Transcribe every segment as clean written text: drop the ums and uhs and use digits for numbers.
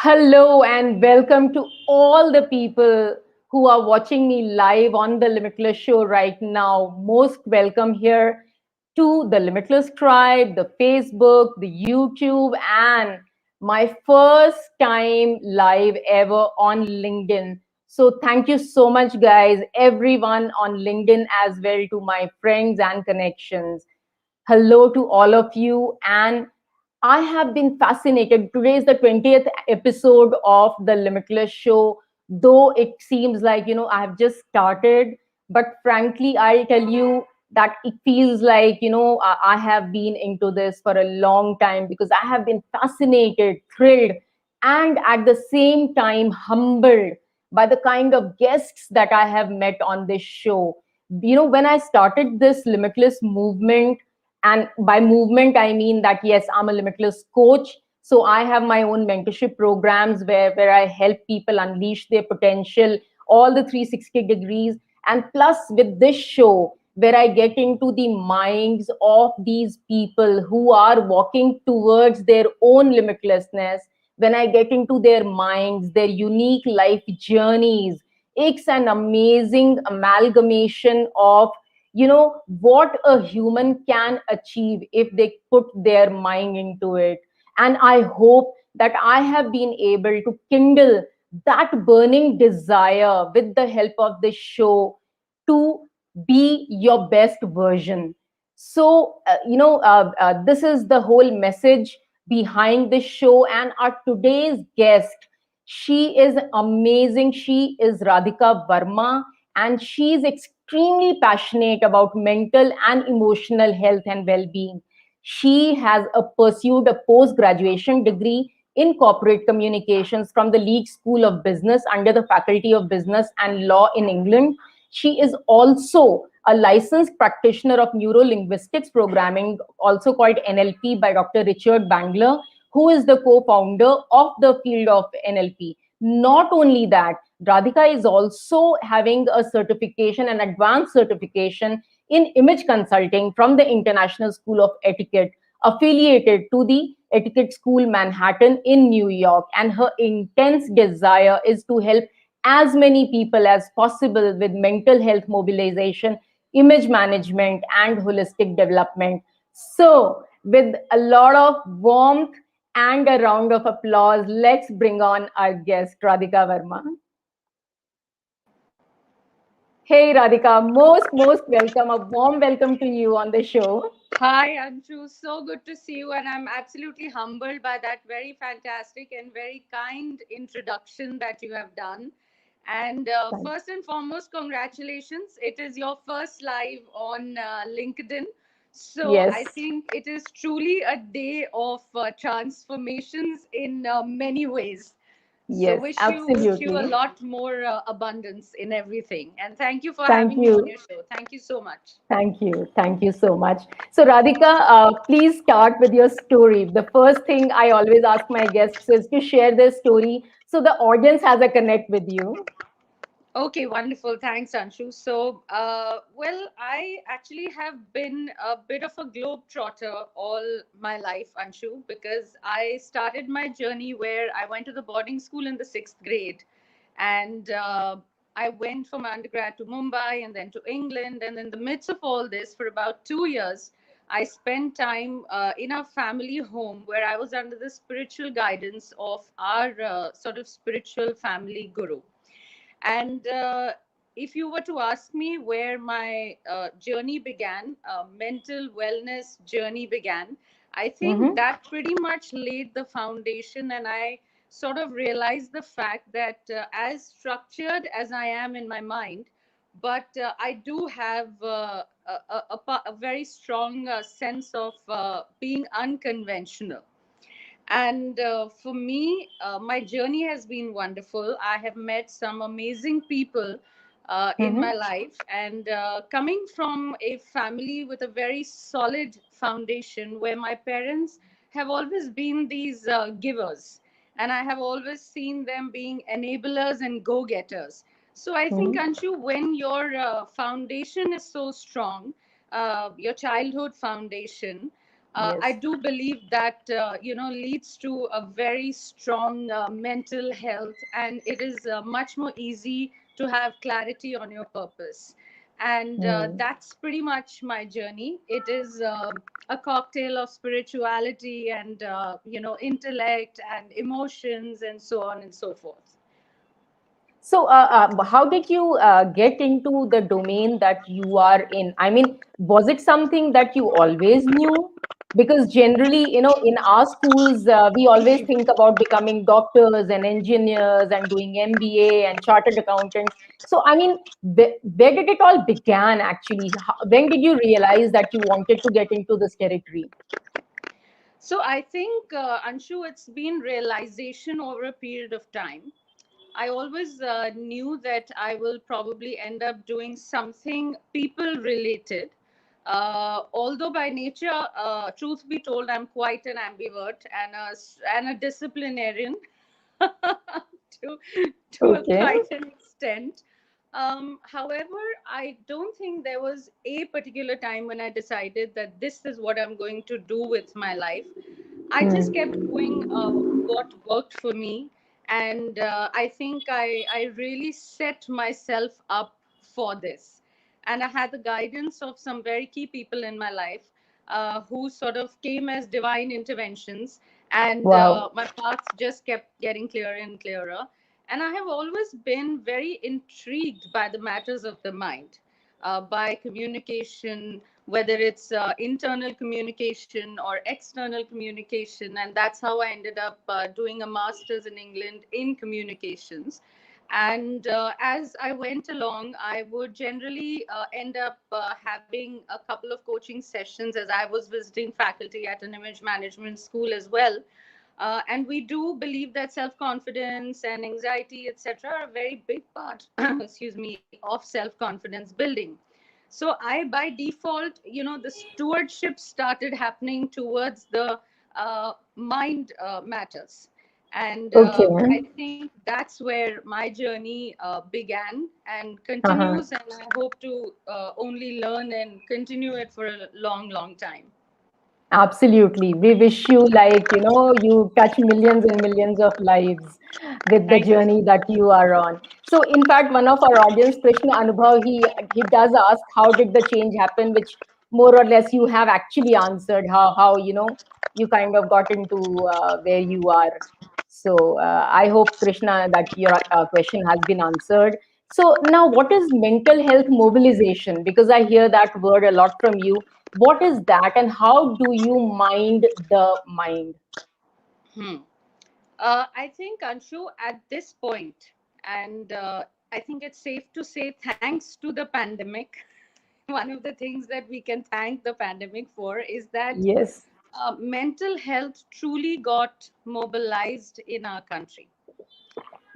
Hello and welcome to all the people who are watching me live on the Limitless Show right now. Most welcome here to the Limitless Tribe, the Facebook, the YouTube, and my first time live ever on LinkedIn. So, thank you so much, guys, everyone on LinkedIn as well, to my friends and connections. Hello to all of you. And I have been fascinated. Today is the 20th episode of the Limitless Show, though it seems like, I have just started. But frankly, I'll tell you that it feels like, I have been into this for a long time because I have been fascinated, thrilled, and at the same time humbled by the kind of guests that I have met on this show. When I started this Limitless movement, and by movement I mean that yes, I'm a limitless coach. So I have my own mentorship programs where I help people unleash their potential, all the 360 degrees. And plus with this show, where I get into the minds of these people who are walking towards their own limitlessness, when I get into their minds, their unique life journeys, it's an amazing amalgamation of what a human can achieve if they put their mind into it. And I hope that I have been able to kindle that burning desire with the help of this show to be your best version. So this is the whole message behind this show. And our today's guest, she is amazing. She is Radhika Verma, and she is extremely passionate about mental and emotional health and well-being. She has pursued a post-graduation degree in corporate communications from the Leeds School of Business under the Faculty of Business and Law in England. She is also a licensed practitioner of neuro-linguistics programming, also called NLP, by Dr. Richard Bangler, who is the co-founder of the field of NLP. Not only that, Radhika is also having a certification, an advanced certification in image consulting from the International School of Etiquette, affiliated to the Etiquette School Manhattan in New York. And her intense desire is to help as many people as possible with mental health mobilization, image management, and holistic development. So, with a lot of warmth and a round of applause, let's bring on our guest, Radhika Verma. Hey Radhika, most welcome. A warm welcome to you on the show. Hi, Anshu. So good to see you. And I'm absolutely humbled by that very fantastic and very kind introduction that you have done. And first and foremost, congratulations. It is your first live on LinkedIn. So I Yes, think it is truly a day of transformations in many ways. So yes, wish you a absolutely. lot more abundance in everything. And thank you for Thank having me on you. your show. Thank you so much. Thank you. Thank you so much. So, Radhika, please start with your story. The first thing I always ask my guests is to share their story so the audience has a connect with you. Okay, wonderful. Thanks, Anshu. So, well, I actually have been a bit of a globetrotter all my life, Anshu, because I started my journey where I went to the boarding school in the sixth grade. And I went from undergrad to Mumbai and then to England. And in the midst of all this, for about 2 years, I spent time in our family home where I was under the spiritual guidance of our sort of spiritual family guru. And if you were to ask me where my journey began, mental wellness journey began, I think Mm-hmm. that pretty much laid the foundation. And I sort of realized the fact that as structured as I am in my mind, but I do have a very strong sense of being unconventional. And for me, my journey has been wonderful. I have met some amazing people in my Mm-hmm. life. And coming from a family with a very solid foundation where my parents have always been these givers, and I have always seen them being enablers and go getters. So I think, Mm-hmm. Anshu, when your foundation is so strong, your childhood foundation, I Yes. do believe that leads to a very strong mental health, and it is much more easy to have clarity on your purpose. And Hmm. that's pretty much my journey. It is a cocktail of spirituality and intellect and emotions and so on and so forth. So, how did you get into the domain that you are in? I mean, was it something that you always knew? Because generally, in our schools, we always think about becoming doctors and engineers and doing MBA and chartered accountants. So, I mean, where did it all began actually? When did you realize that you wanted to get into this territory? So I think, Anshu, it's been realization over a period of time. I always knew that I will probably end up doing something people related. Although by nature, truth be told, I'm quite an ambivert and a disciplinarian to Okay. quite an extent. However, I don't think there was a particular time when I decided that this is what I'm going to do with my life. I just kept Hmm. doing what worked for me, and I think I really set myself up for this. And I had the guidance of some very key people in my life who sort of came as divine interventions, and Wow. my path just kept getting clearer and clearer. And I have always been very intrigued by the matters of the mind, by communication, whether it's internal communication or external communication. And that's how I ended up doing a master's in England in communications. And as I went along, I would generally end up having a couple of coaching sessions as I was visiting faculty at an image management school as well. And we do believe that self confidence and anxiety, etc., are a very big part, excuse me, of self confidence building. So I, by default, the stewardship started happening towards the mind matters. And Okay. I think that's where my journey began and Uh-huh. continues. And I hope to only learn and continue it for a long, long time. Absolutely. We wish you, like, you touch millions and millions of lives with the Thank you. journey that you are on. So, in fact, one of our audience, Krishna Anubhav, he does ask, how did the change happen, which more or less you have actually answered, how you kind of got into where you are. So, I hope, Krishna, that your question has been answered. So, now what is mental health mobilization? Because I hear that word a lot from you. What is that, and how do you mind the mind? Hmm. I think, Anshu, at this point, and I think it's safe to say, thanks to the pandemic, one of the things that we can thank the pandemic for is that Yes. mental health truly got mobilized in our country,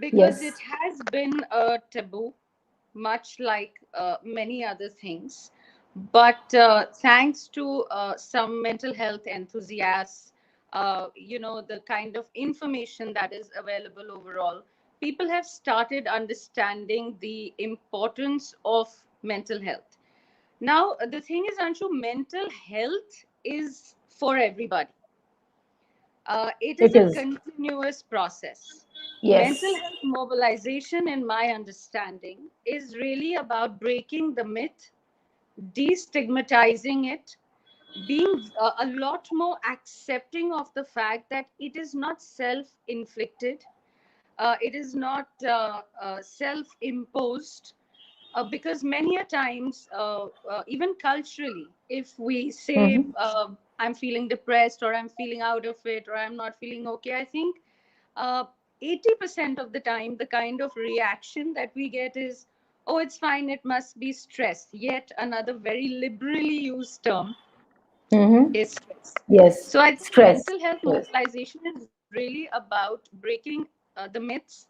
because it Yes. has been a taboo, much like many other things. But thanks to some mental health enthusiasts, the kind of information that is available overall, people have started understanding the importance of mental health. Now, the thing is, Anshu, mental health is for everybody. It is It a is. continuous process. Mental Yes. health mobilization, in my understanding, is really about breaking the myth, destigmatizing it, being a lot more accepting of the fact that it is not self inflicted, it is not self imposed. Because many a times, even culturally, if we say, Hmm. I'm feeling depressed, or I'm feeling out of it, or I'm not feeling okay, I think uh, 80% of the time, the kind of reaction that we get is, oh, it's fine, it must be stress. Yet another very liberally used term Hmm. is stress. Yes. So I think Stress. mental health Yes. mobilization is really about breaking the myths,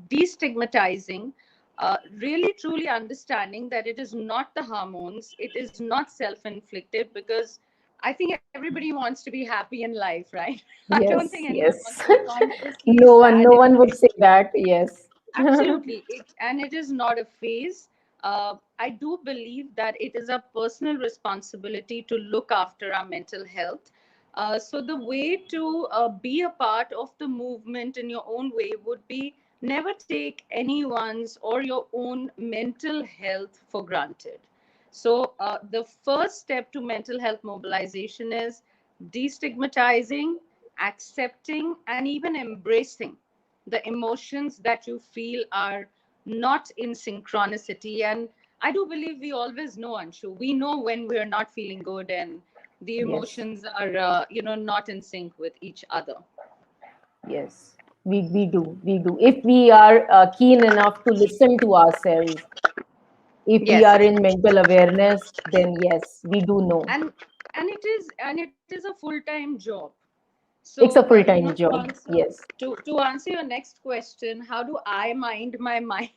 destigmatizing, really truly understanding that it is not the hormones, it is not self inflicted, because I think everybody wants to be happy in life, right? I don't think Yes. anyone wants Yes. to be consciously No one. sad No in one would life. say that. Yes. Absolutely. And it is not a phase. I do believe that it is a personal responsibility to look after our mental health. So the way to be a part of the movement in your own way would be never take anyone's or your own mental health for granted. So the first step to mental health mobilization is destigmatizing, accepting, and even embracing the emotions that you feel are not in synchronicity. And I do believe we always know, Anshu. We know when we're not feeling good and the Yes. emotions are, not in sync with each other. Yes. We do. We do. If we are keen enough to listen to ourselves, if we Yes, are in mental awareness, then yes, we do know. and and it is a full-time job. So, It's a full to time job. answer Yes. to answer your next question, how do I mind my mind?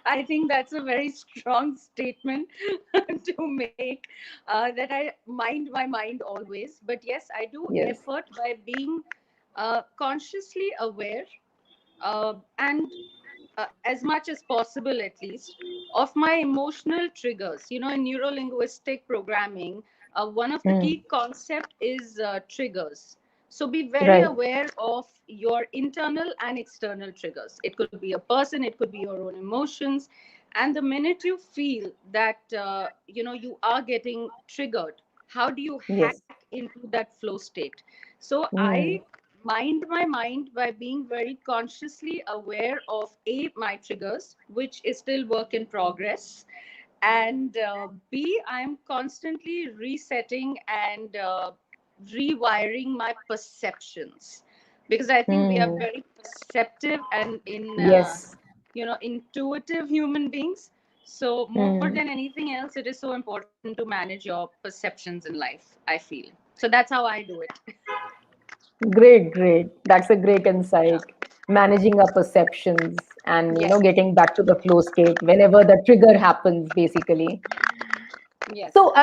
I think that's a very strong statement to make. That I mind my mind always, but yes, I do Yes. effort by being consciously aware, and as much as possible at least, of my emotional triggers. In neuro linguistic programming, one of the Hmm. key concept is triggers. So be very Right. aware of your internal and external triggers. It could be a person, it could be your own emotions. And the minute you feel that you are getting triggered, how do you Yes. hack into that flow state? So I Hmm. mind my mind by being very consciously aware of my triggers, which is still work in progress, and b, I'm constantly resetting and rewiring my perceptions, because I think we are Hmm. very perceptive and in Yes. intuitive human beings. So more than Hmm. anything else, it is so important to manage your perceptions in life, I feel. So that's how I do it. Great, great. That's a great Yeah. insight. Managing our perceptions and Yes. getting back to the flow state whenever the trigger happens, basically. Yes. So,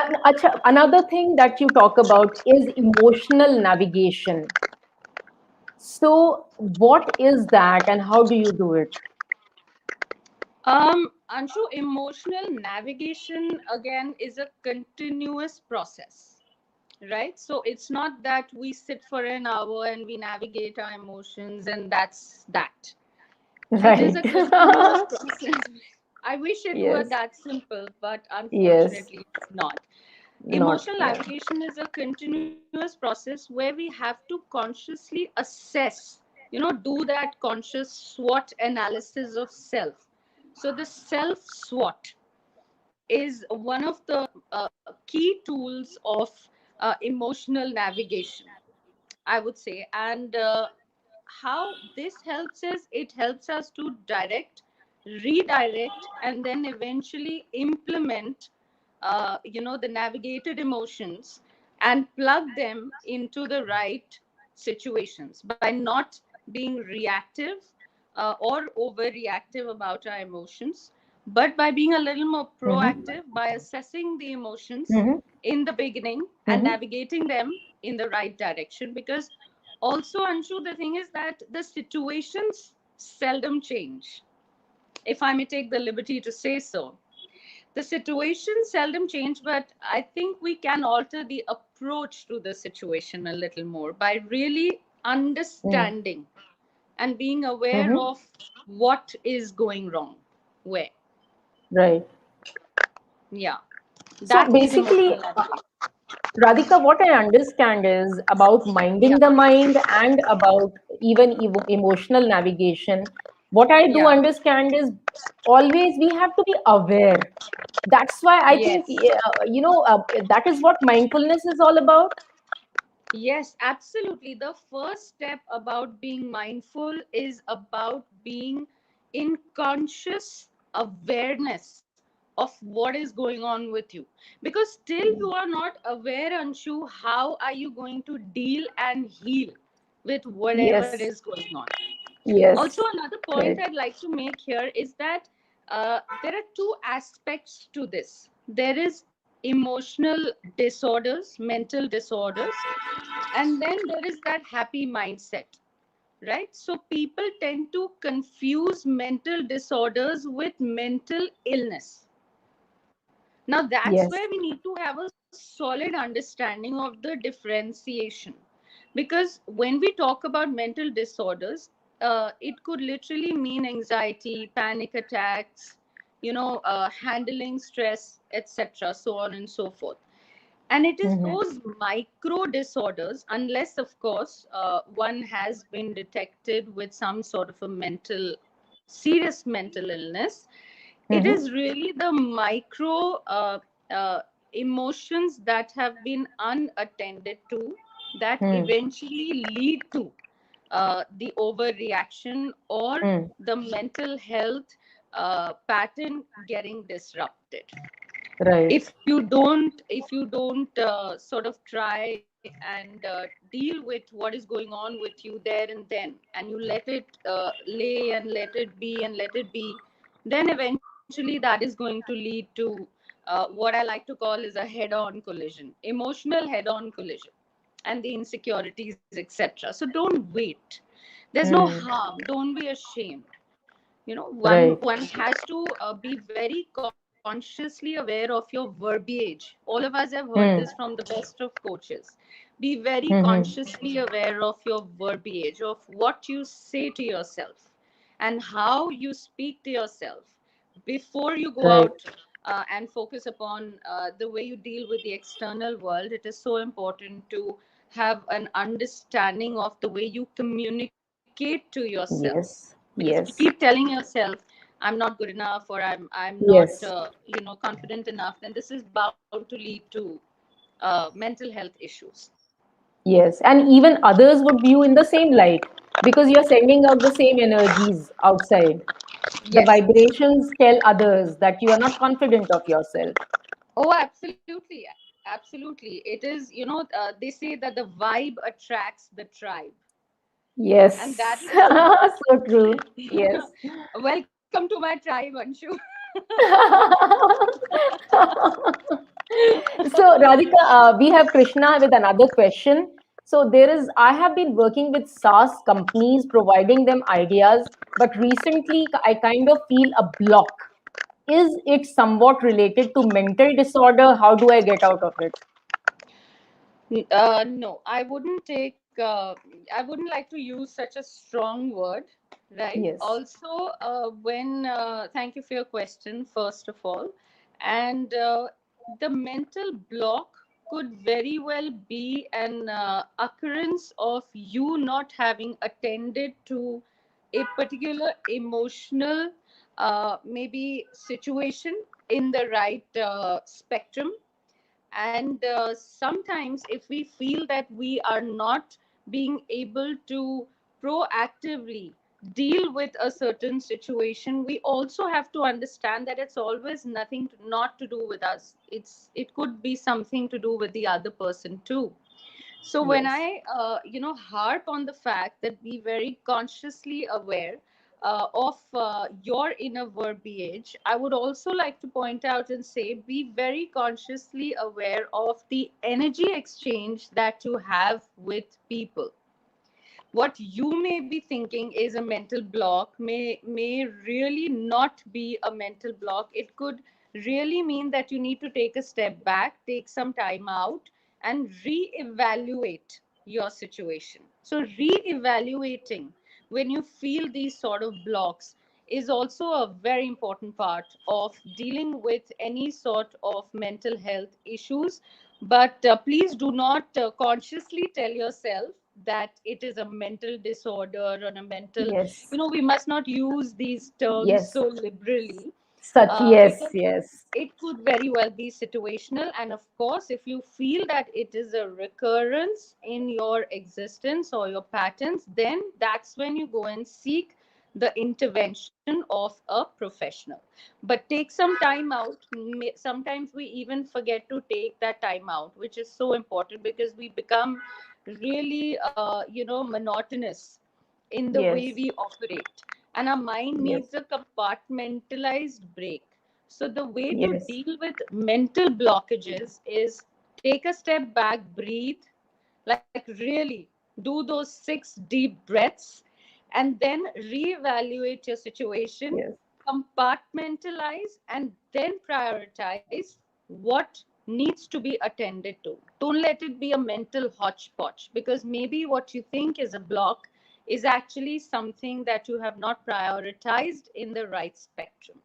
another thing that you talk about is emotional navigation. So, what is that, and how do you do it? Anshu, emotional navigation again is a continuous process, right? So it's not that we sit for an hour and we navigate our emotions and that's that. It is Right. a continuous process. I wish it were Yes. that simple, but Yes. unfortunately it's not. Not. Emotional Yeah. navigation is a continuous process where we have to consciously assess, do that conscious SWOT analysis of self. So the self SWOT is one of the key tools of emotional navigation, I would say. And how this helps is it helps us to direct, redirect, and then eventually implement, the navigated emotions and plug them into the right situations by not being reactive or overreactive about our emotions, but by being a little more Mm-hmm. proactive by assessing the emotions Mm-hmm. in the beginning and Mm-hmm. navigating them in the right direction. Because also, Anshu, the thing is that the situations seldom change, if I may take the liberty to say so. The situations seldom change, but I think we can alter the approach to the situation a little more by really understanding and being aware Mm-hmm. of what is going wrong where. Right. Yeah, So that is basically, emotional navigation. Radhika, what I understand is about Yeah, minding the mind and about even emotional navigation. What I do yeah, understand is always we have to be aware. That's why I think, yes. that is what mindfulness is all about. Yes, absolutely. The first step about being mindful is about being in conscious awareness of what is going on with you. Because till you are not aware, Anshu, how are you going to deal and heal with whatever Yes, is going on? Also, yes, another point right. I'd like to make here is that there are two aspects to this. There is emotional disorders, mental disorders, and then there is that happy mindset, right? So people tend to confuse mental disorders with mental illness. Now that's Yes. where we need to have a solid understanding of the differentiation. Because when we talk about mental disorders, it could literally mean anxiety, panic attacks, handling stress, etc., so on and so forth. And it is Mm-hmm. those micro disorders, unless, of course, one has been detected with some sort of a serious mental illness. It Mm-hmm. is really the micro uh, emotions that have been unattended to that Mm. eventually lead to the overreaction or Mm. the mental health pattern getting disrupted. Right. If you don't sort of try and deal with what is going on with you there and then, and you let it lay and let it be and let it be, then eventually that is going to lead to what I like to call is a head-on collision, emotional head-on collision, and the insecurities, etc. So don't wait. There's no Mm. harm. Don't be ashamed. One Right. has to be very consciously aware of your verbiage. All of us have heard this Mm. from the best of coaches. Be very Mm-hmm. consciously aware of your verbiage, of what you say to yourself and how you speak to yourself before you go Right. out and focus upon the way you deal with the external world. It is so important to have an understanding of the way you communicate to yourself, Yes. because if you keep Yes. telling yourself, I'm not good enough, or I'm not Yes. confident enough, then this is bound to lead to mental health issues. Yes. And even others would view in the same light because you're sending out the same energies outside. The Yes. vibrations tell others that you are not confident of yourself. Oh, absolutely. Absolutely. It is, they say that the vibe attracts the tribe. And that Yes. is so So true. true. Yes. Welcome to my tribe, Anshu. So, Radhika, we have Krishna with another question. So, I have been working with SaaS companies, providing them ideas, but recently I kind of feel a block. Is it somewhat related to mental disorder? How do I get out of it? No, I wouldn't like to use such a strong word, right? Yes. Also, thank you for your question, first of all. And the mental block could very well be an occurrence of you not having attended to a particular emotional, maybe situation in the right spectrum. And sometimes if we feel that we are not being able to proactively deal with a certain situation, we also have to understand that it's always nothing not to do with us. It could be something to do with the other person too. So when Yes. I harp on the fact that be very consciously aware of your inner verbiage, I would also like to point out and say be very consciously aware of the energy exchange that you have with people. What you may be thinking is a mental block may really not be a mental block. It could really mean that you need to take a step back, take some time out, and reevaluate your situation. So reevaluating when you feel these sort of blocks is also a very important part of dealing with any sort of mental health issues. But please do not consciously tell yourself that it is a mental disorder or a mental, Yes. we must not use these terms Yes. so liberally, Such, yes, because yes. it could very well be situational. And of course, if you feel that it is a recurrence in your existence or your patterns, then that's when you go and seek the intervention of a professional. But take some time out. Sometimes we even forget to take that time out, which is so important because we become really monotonous in the way Yes. we operate, and our mind Yes. needs a compartmentalized break. So the way to Yes. deal with mental blockages is take a step back, breathe, like really do those 6 deep breaths, and then reevaluate your situation, Yes. compartmentalize, and then prioritize what needs to be attended to. Don't let it be a mental hodgepodge, because maybe what you think is a block is actually something that you have not prioritized in the right spectrum.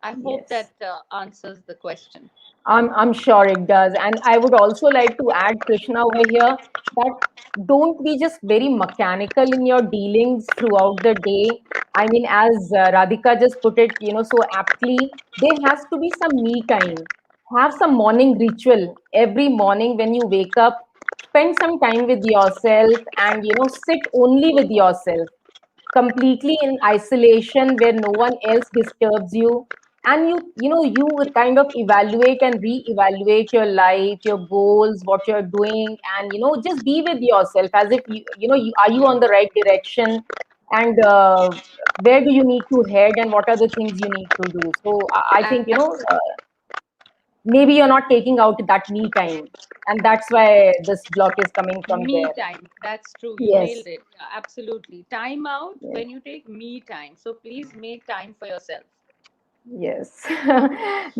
I hope Yes. that answers the question. I'm sure it does. And I would also like to add, Krishna, over here, that don't be just very mechanical in your dealings throughout the day. I mean, as Radhika just put it, so aptly, there has to be some me time. Have some morning ritual every morning when you wake up. Spend some time with yourself and, sit only with yourself, completely in isolation where no one else disturbs you, and you would kind of evaluate and re-evaluate your life, your goals, what you're doing, and just be with yourself as if are you on the right direction, and where do you need to head, and what are the things you need to do. So I think maybe you're not taking out that me time, and that's why this block is coming from Me there. time. That's true. You nailed Yes. it. Yeah, absolutely. Time out Yes. when you take me time. So please make time for yourself. Yes,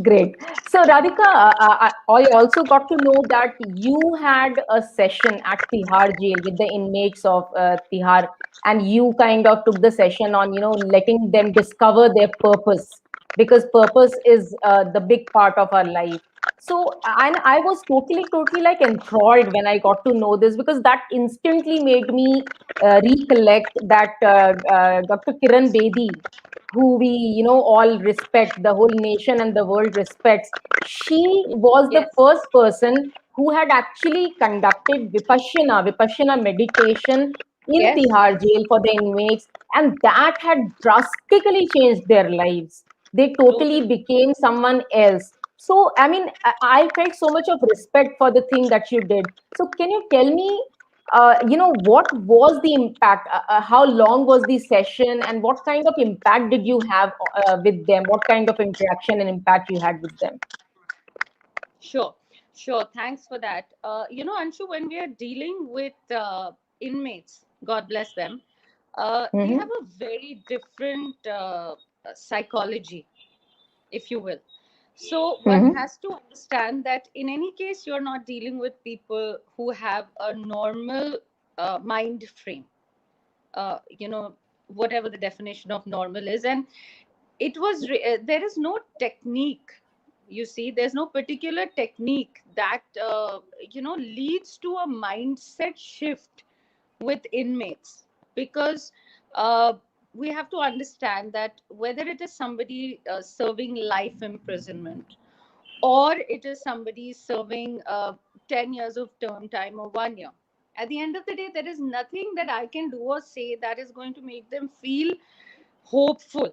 great. So, Radhika, I also got to know that you had a session at Tihar jail with the inmates of Tihar, and you kind of took the session on, letting them discover their purpose, because purpose is the big part of our life. So, and I was totally like enthralled when I got to know this, because that instantly made me recollect that Dr. Kiran Bedi, who we all respect, the whole nation and the world respects, she was the Yes. first person who had actually conducted vipassana meditation in Yes. Tihar jail for the inmates, and that had drastically changed their lives. They totally Totally. became someone else. So I mean, I felt so much of respect for the thing that you did. So can you tell me, what was the impact? How long was the session, and what kind of impact did you have with them? What kind of interaction and impact you had with them? Sure. Sure. Thanks for that. Anshu, when we are dealing with inmates, God bless them, they have Mm-hmm. a very different psychology, if you will. So one Mm-hmm. has to understand that in any case, you're not dealing with people who have a normal mind frame. Uh, you know, Whatever the definition of normal is, and there is no technique. You see, there's no particular technique that leads to a mindset shift with inmates, because uh, we have to understand that whether it is somebody serving life imprisonment, or it is somebody serving 10 years of term time or 1 year, at the end of the day, there is nothing that I can do or say that is going to make them feel hopeful,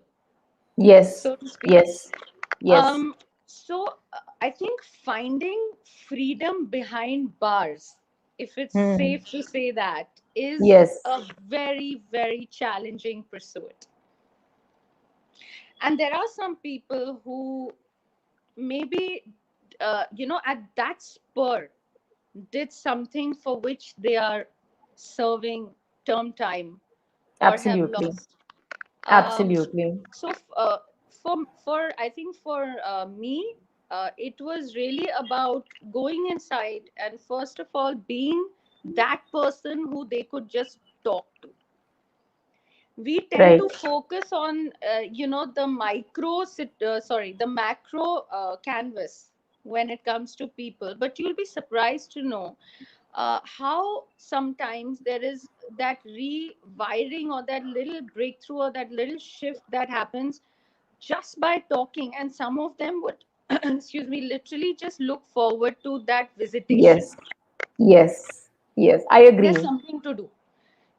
Yes. so to speak. Yes. Yes. So I think finding freedom behind bars, if it's Hmm. safe to say that, is Yes. a very, very challenging pursuit. And there are some people who maybe, at that spur, did something for which they are serving term time or have Absolutely. lost. Um, Absolutely. so for I think for me, it was really about going inside and first of all being that person who they could just talk to. We tend to Right. focus on the the macro canvas when it comes to people, but you'll be surprised to know how sometimes there is that rewiring or that little breakthrough or that little shift that happens just by talking, and some of them would excuse me, literally just look forward to that visitation. Yes. Yes. Yes. I There's agree. something to do.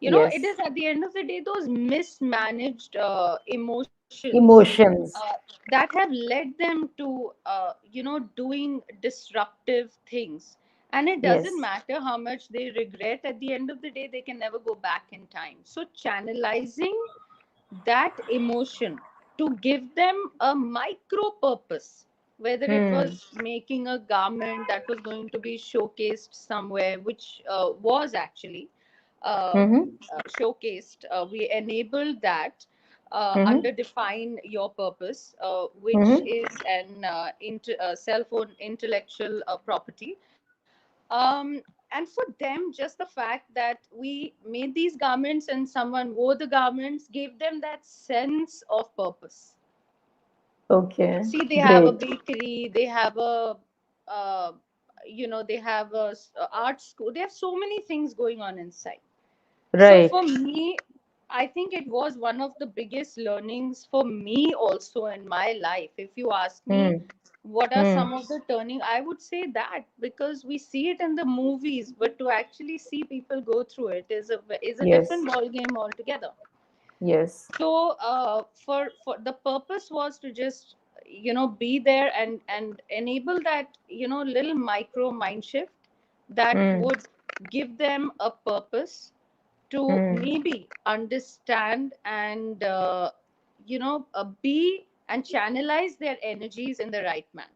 It Yes. is at the end of the day those mismanaged emotions Emotions. that have led them to doing disruptive things, and it doesn't Yes. matter how much they regret, at the end of the day they can never go back in time. So channelizing that emotion to give them a micro purpose, whether it Hmm. was making a garment that was going to be showcased somewhere, which was actually uh, Mm-hmm. showcased, we enabled that. Mm-hmm. under Define Your Purpose, which Mm-hmm. is an cell phone intellectual property. And for them, just the fact that we made these garments and someone wore the garments gave them that sense of purpose. Okay. See, they have a Great. bakery, they have a uh, they have a art school, they have so many things going on inside. So for Right. me, I think it was one of the biggest learnings for me also in my life. If you ask me, Hmm. what are Hmm. some of the turning, I would say that, because we see it in the movies, but to actually see people go through it is a Yes. different ball game altogether. Yes. So for the purpose was to just be there and enable that little micro mind shift that Hmm. would give them a purpose to Hmm. maybe understand and be and channelize their energies in the right manner.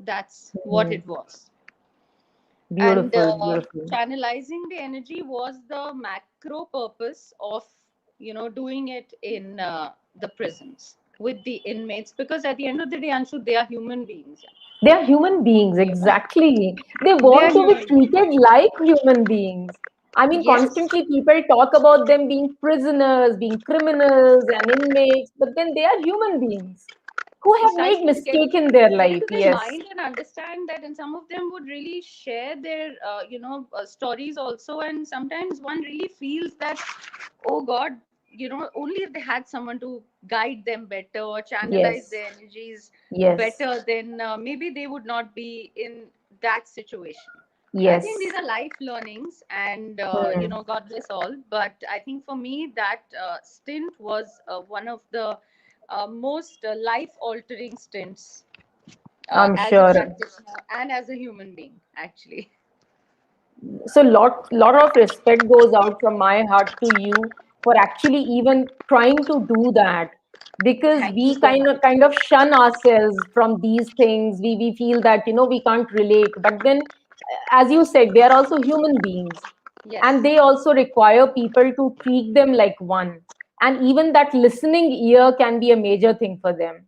That's what Hmm. it was. And Beautiful. Beautiful. channelizing the energy was the macro purpose of doing it in the prisons with the inmates, because at the end of the day, Anshu, they are human beings. They are human beings, Yeah. exactly. They They are want to be human beings. treated like human beings. I mean, Yes, constantly people talk about them being prisoners, being criminals and inmates, but then they are human beings who have made precisely. mistake in their Get life. into their Yes. mind and understand that, and some of them would really share their stories also, and sometimes one really feels that, oh god, only if they had someone to guide them better or channelize Yes. their energies Yes. better, then maybe they would not be in that situation. I think these Yes. are life learnings, and Hmm. God bless all. But I think for me, that stint was one of the most life altering stints I'm as a sure. practitioner and as a human being, actually. So lot of respect goes out from my heart to you for actually even trying to do that, because Thank you we so much. kind of shun ourselves from these things. We feel that we can't relate, but then as you said, they are also human beings, and Yes. they also require people to treat them like one, and even that listening ear can be a major thing for them.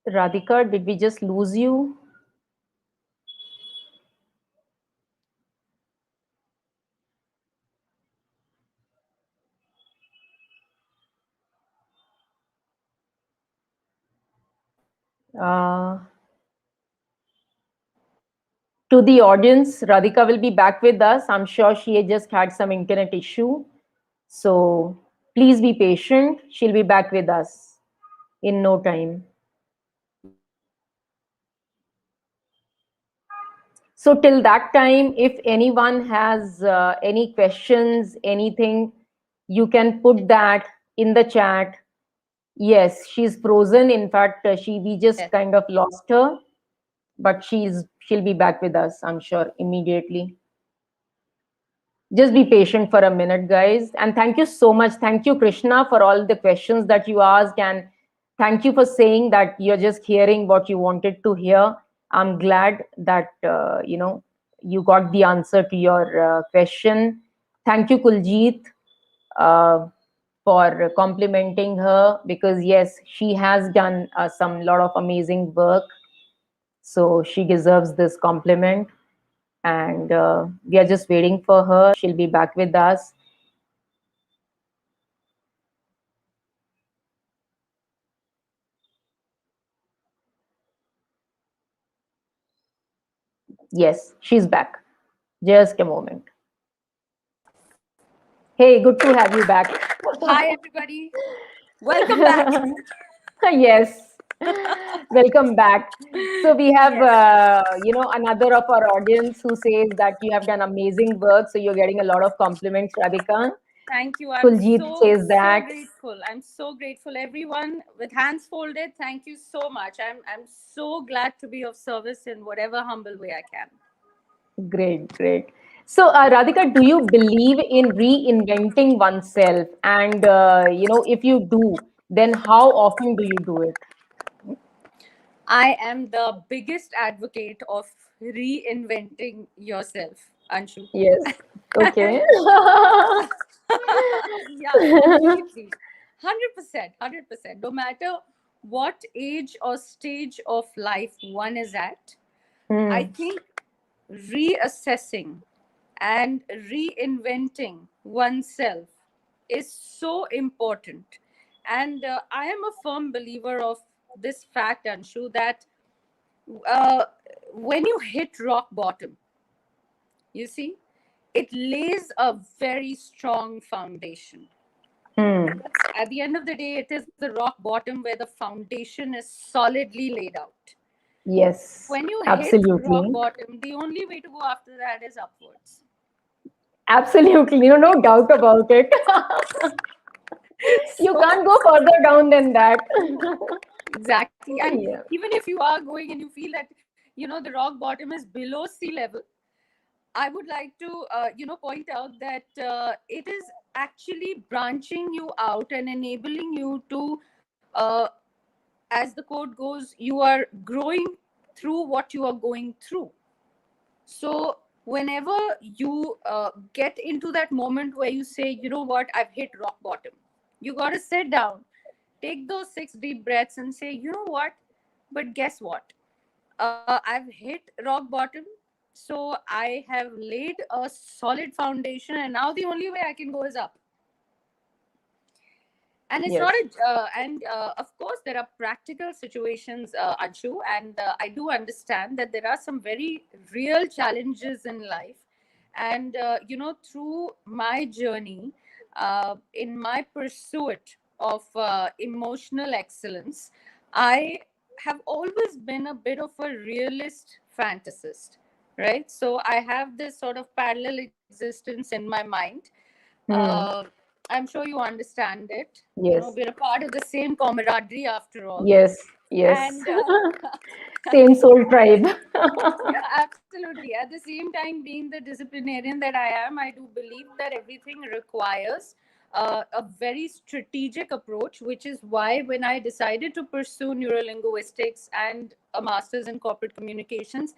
Radhika, did we just lose you? uh, to the audience, Radhika will be back with us. I'm sure she had just had some internet issue. So please be patient. She'll be back with us in no time. So till that time, if anyone has any questions, anything, you can put that in the chat. Yes, she's frozen. In fact, we just Yes. kind of lost her, but she'll be back with us, I'm sure, immediately. Just be patient for a minute, guys. And thank you so much. Thank you, Krishna, for all the questions that you asked. And thank you for saying that you're just hearing what you wanted to hear. I'm glad that, you got the answer to your question. Thank you, Kuljit, uh, for complimenting her, because yes, she has done some lot of amazing work. So she deserves this compliment, and we are just waiting for her. She'll be back with us. Yes, she's back. Just a moment. Hey, good to have you back. Hi, everybody. Welcome back. Yes, welcome back. So we have, Yes. another of our audience who says that you have done amazing work. So you're getting a lot of compliments, Radhika. Thank you. I'm Kuljit so, says so that. grateful. I'm so grateful. Everyone with hands folded, thank you so much. I'm so glad to be of service in whatever humble way I can. Great, great. So, Radhika, do you believe in reinventing oneself? And if you do, then how often do you do it? I am the biggest advocate of reinventing yourself, Anshu. Yes. Okay. Yeah, completely. 100%, 100%. No matter what age or stage of life one is at, I Hmm. think reassessing and reinventing oneself is so important. And I am a firm believer of this fact, Anshu, that uh, when you hit rock bottom, you see, it lays a very strong foundation. Hmm. At the end of the day, it is the rock bottom where the foundation is solidly laid out. Yes. When you hit rock Absolutely. bottom, the only way to go after that is upwards. Absolutely. No doubt about it. You So, can't go further down than that. exactly. And Yeah. even if you are going and you feel that, the rock bottom is below sea level, I would like to, point out that it is actually branching you out and enabling you to, as the quote goes, you are growing through what you are going through. So, whenever you get into that moment where you say, you know what, I've hit rock bottom, you got to sit down, take those 6 deep breaths, and say, you know what, but guess what? I've hit rock bottom. So, I have laid a solid foundation, and now the only way I can go is up. And it's not Yes. a and of course there are practical situations, Anshu, and I do understand that there are some very real challenges in life. And through my journey, in my pursuit of emotional excellence, I have always been a bit of a realist fantasist, right? So I have this sort of parallel existence in my mind. Hmm. uh, I'm sure you understand it. Yes. We're a part of the same camaraderie after all. Yes. Yes. And Same soul tribe. yeah, absolutely. At the same time, being the disciplinarian that I am, I do believe that everything requires a very strategic approach, which is why when I decided to pursue neurolinguistics and a master's in corporate communications,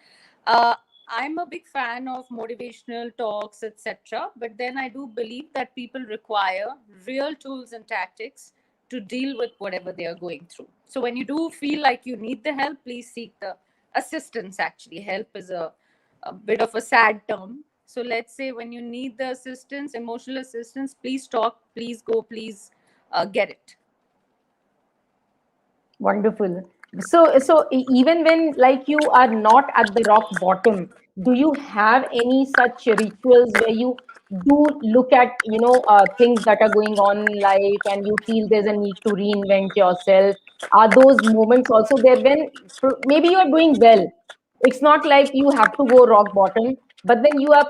uh, I'm a big fan of motivational talks, etc. But then I do believe that people require real tools and tactics to deal with whatever they are going through. So when you do feel like you need the help, please seek the assistance. Actually, help is a bit of a sad term. So let's say when you need the assistance, emotional assistance, please talk, please go, please get it. Wonderful. Even when like you are not at the rock bottom, do you have any such rituals where you do look at, things that are going on in life and you feel there's a need to reinvent yourself? Are those moments also there when maybe you are doing well? It's not like you have to go rock bottom, but then you are,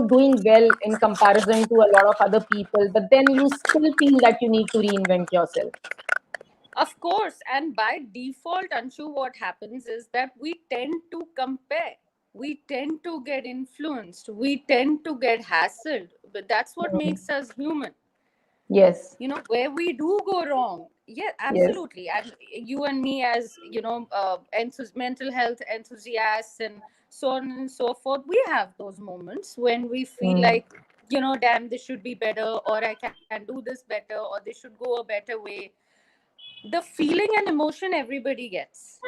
doing well in comparison to a lot of other people, but then you still feel that you need to reinvent yourself. Of course, and by default, Anshu, what happens is that we tend to compare. We tend to get influenced. We tend to get hassled. But that's what Mm. makes us human. Yes. Where we do go wrong. Yeah, Yes. absolutely. And you and me, as mental health enthusiasts and so on and so forth, we have those moments when we feel Mm. like, damn, this should be better, or I can do this better, or this should go a better way. The feeling and emotion everybody gets.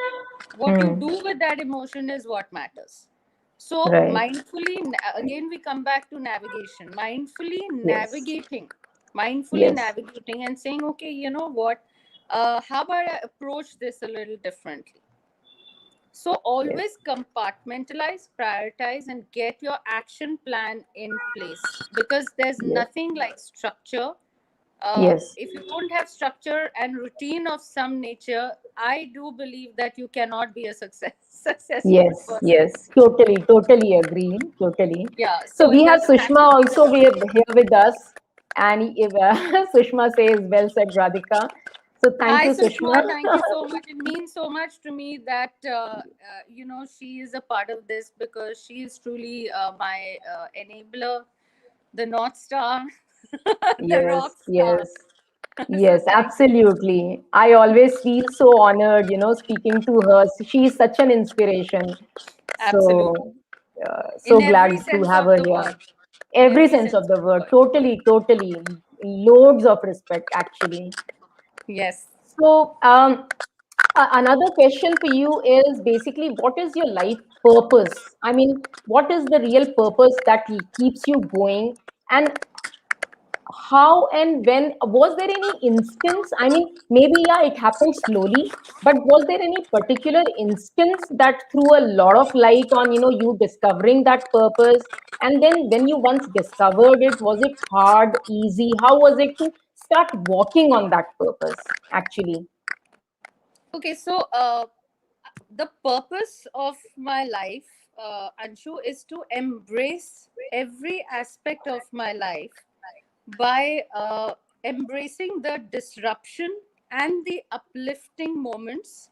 What you Mm. do with that emotion is what matters. So, Right. mindfully, again, we come back to navigation. Yes. Mindfully Yes. navigating and saying, okay, you know what? How about I approach this a little differently? So, Yes. always compartmentalize, prioritize, and get your action plan in place, because there's Yes. nothing like structure. Yes. If you don't have structure and routine of some nature, I do believe that you cannot be a successful Yes. person. Yes. Totally. Totally agree. Totally. Yeah, So so we it have doesn't have Sushma to be also the. here with us, and if, Sushma says, "Well said, Radhika." So thank Hi, you, Sushma. Sushma. Thank you so much. It means so much to me that she is a part of this, because she is truly my enabler, the North Star, the Yes. rock star. Yes. So Yes, thank you. absolutely. I always feel so honored, speaking to her. She's such an inspiration. Absolutely. So, so In every glad to sense have of her the here. word. In Every every sense sense of of the the word. word. Totally, totally. Loads of respect, actually. Yes. So, another question for you is basically, what is your life purpose? I mean, what is the real purpose that keeps you going? And how and when was there any instance? I mean, maybe yeah, it happened slowly, but was there any particular instance that threw a lot of light on you discovering that purpose? And then when you once discovered it, was it hard, easy? How was it to start walking on that purpose actually? Okay, so the purpose of my life, Anshu, is to embrace every aspect of my life by embracing the disruption and the uplifting moments,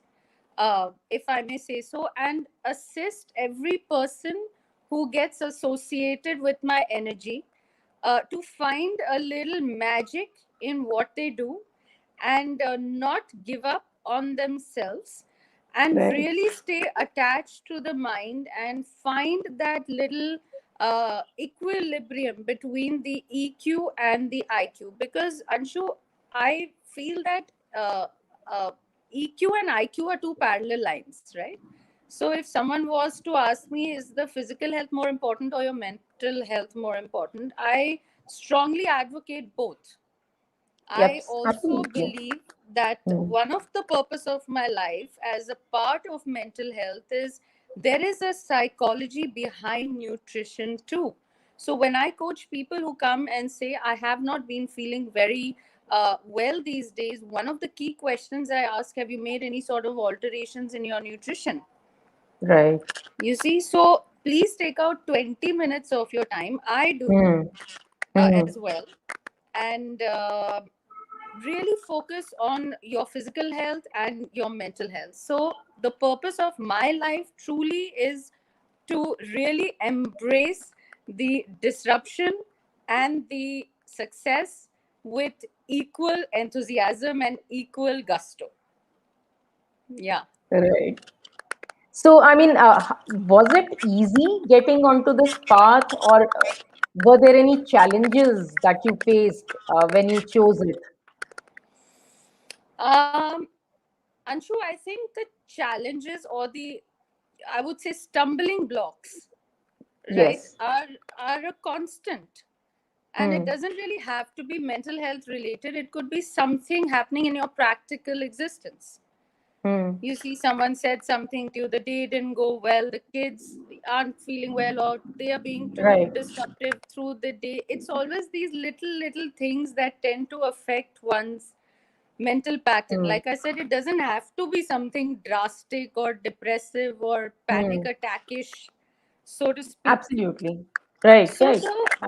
if I may say so, and assist every person who gets associated with my energy to find a little magic in what they do, and not give up on themselves, and Right. really stay attached to the mind and find that little equilibrium between the EQ and the IQ. Because, Anshu, I feel that uh, EQ and IQ are two parallel lines, right? So if someone was to ask me, is the physical health more important or your mental health more important? I strongly advocate both. Yep. I also Absolutely. believe that Hmm. one of the purpose of my life as a part of mental health is there is a psychology behind nutrition too. So when I coach people who come and say, I have not been feeling very well these days, one of the key questions I ask, have you made any sort of alterations in your nutrition? Right. You see, so please take out 20 minutes of your time. I do Hmm. Hmm. as well. And really focus on your physical health and your mental health. So, the purpose of my life truly is to really embrace the disruption and the success with equal enthusiasm and equal gusto. Yeah. Right. So, I mean, was it easy getting onto this path, or were there any challenges that you faced when you chose it? Um, Anshu, I think the challenges or the, I would say, stumbling blocks, right, Yes. are a constant. And it Hmm. doesn't really have to be mental health related, it could be something happening in your practical existence. Hmm. You see, someone said something to you, the day didn't go well, the kids aren't feeling well, or they are being too Right. disruptive through the day. It's always these little things that tend to affect one's mental pattern. Hmm. Like I said, it doesn't have to be something drastic or depressive or panic Hmm. attackish, so to speak. Absolutely. Right. So Right.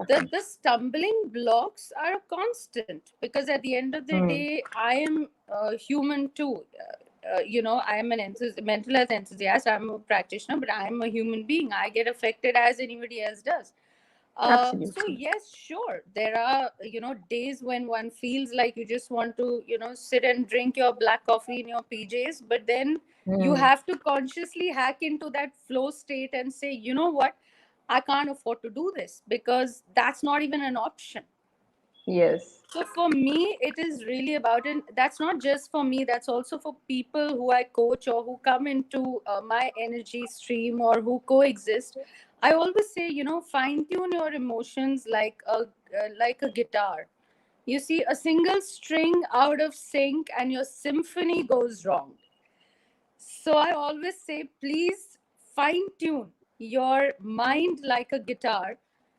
the stumbling blocks are a constant, because at the end of the Hmm. day, I am human too. I am an mental health enthusiast. I'm a practitioner, but I am a human being. I get affected as anybody else does. So Absolutely. yes, sure, there are days when one feels like you just want to sit and drink your black coffee in your PJs, but then you Hmm. have to consciously hack into that flow state and say, you know what, I can't afford to do this, because that's not even an option. Yes. So for me, it is really about, and that's not just for me, that's also for people who I coach or who come into my energy stream or who coexist. I always say, fine tune your emotions like a guitar. You see, a single string out of sync and your symphony goes wrong. So I always say, please fine tune your mind like a guitar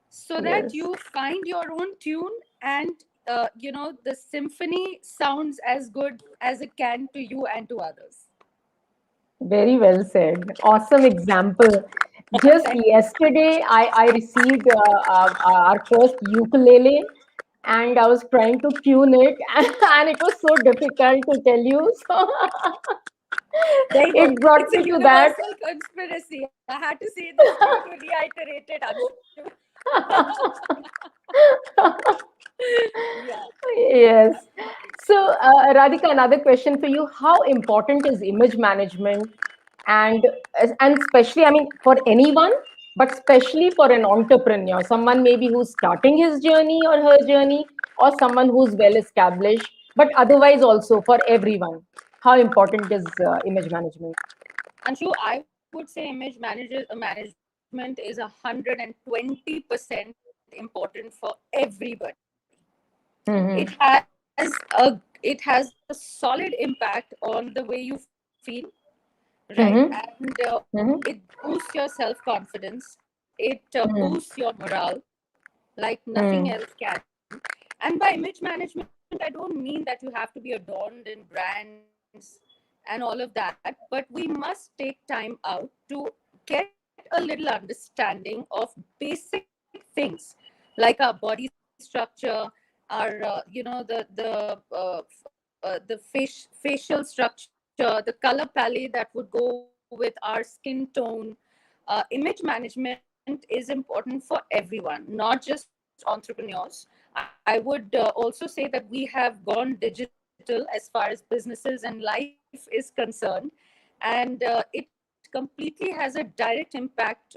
so that Yes. you find your own tune, and the symphony sounds as good as it can to you and to others. Very well said. Awesome example. Just Thank you. yesterday, I received our first ukulele, and I was trying to tune it, and it was so difficult to tell you. So There you go. it brought It's a me to that. universal conspiracy. I had to say this to you to reiterate it, Anshu. Yes. So, Radhika, another question for you. How important is image management? And, and especially, I mean, for anyone, but especially for an entrepreneur, someone maybe who's starting his journey or her journey, or someone who's well established, but otherwise also for everyone. How important is image management? Anshu, I would say management is 120% important for everybody. It Mm-hmm. has it has a solid impact on the way you feel, right? And Mm-hmm. it Mm-hmm. boosts your self confidence. It boosts Mm-hmm. your morale like nothing else Mm-hmm. can. And by image management, I don't mean that you have to be adorned in brands and all of that, but we must take time out to get a little understanding of basic things like our body structure, our facial structure, the color palette that would go with our skin tone. Image management is important for everyone, not just entrepreneurs. I would also say that we have gone digital as far as businesses and life is concerned, and it completely has a direct impact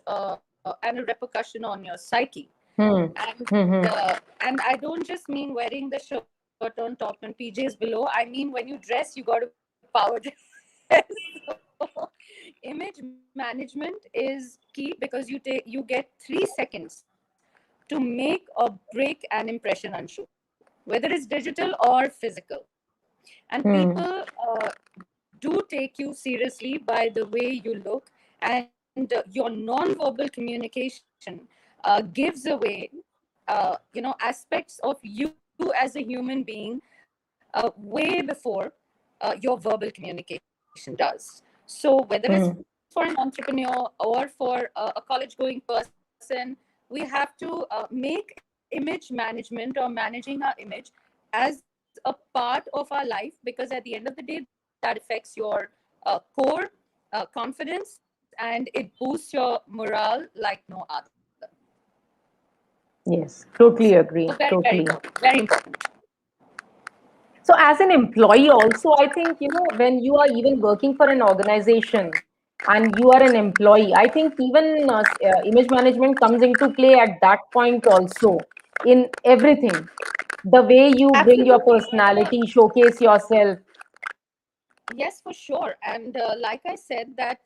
and a repercussion on your psyche. Mm-hmm. And Mm-hmm. I don't just mean wearing the shirt on top and PJs below. I mean when you dress, you got to be power dress. So image management is key because you get 3 seconds to make or break an impression, Anshu, whether it's digital or physical. And people Mm-hmm. do take you seriously by the way you look, and your non-verbal communication gives away aspects of you as a human being way before your verbal communication does. So whether it's for an entrepreneur or for a college going person, we have to make image management or managing our image as a part of our life, because at the end of the day that affects your core confidence, and it boosts your morale like no other. Yes, So very, totally very agree. important. Very Totally. important. So, as an employee, also, I think, when you are even working for an organization and you are an employee, I think even image management comes into play at that point also in everything. The way you bring your Absolutely. personality, showcase yourself. Yes, for sure. And like I said, that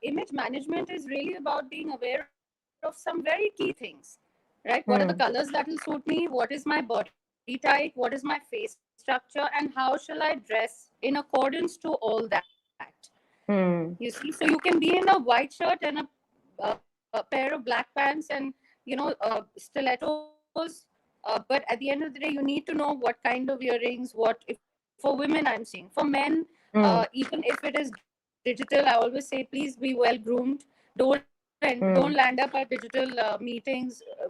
image management is really about being aware of some very key things, right? What are the colors that will Hmm. suit me? What is my body type? What is my face structure? And how shall I dress in accordance to all that? You see, so you can be in a Hmm. white shirt and a pair of black pants and, stilettos. But at the end of the day, you need to know what kind of earrings, for women I'm seeing. For men, even if it is Hmm. digital, I always say please be well groomed. Don't don't land up at digital Hmm. meetings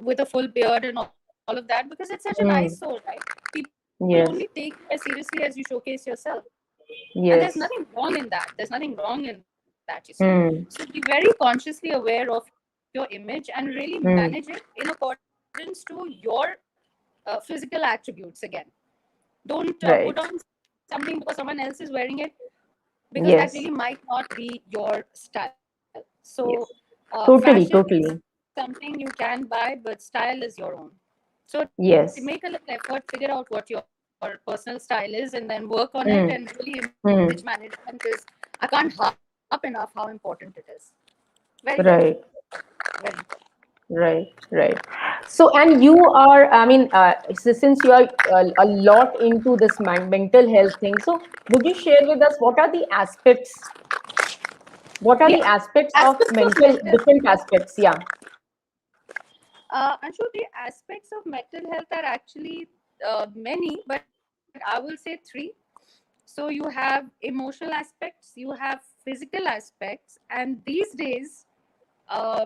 with a full beard and all of that, because it's such an eyesore, right? People only Hmm. take you as seriously as you Yes. showcase yourself. And there's nothing wrong in that. There's Yes. nothing wrong in that, you see. So be very consciously Hmm. aware of your image and really manage it in accordance to Hmm. your physical attributes again. Don't put on something because someone Right. else is wearing it, because that really might not be Yes. your style. So fashion Yes. is something you Totally. can Totally. buy, but style is your own. So make a little effort, figure out Yes. what your personal style is, and then work on it. And really, image Hmm. management is, I Hmm. can't harp enough how important it is. Very important. Right. Very important. Right, right. So, and you are, I mean, since you are a lot into this mental health thing, so would you share with us what are the aspects? What are Yes. the aspects of Aspects of mental, mental, different aspects? Yeah. Anshu, the aspects of mental health are actually many, but I will say 3. So you have emotional aspects, you have physical aspects, and these days, uh,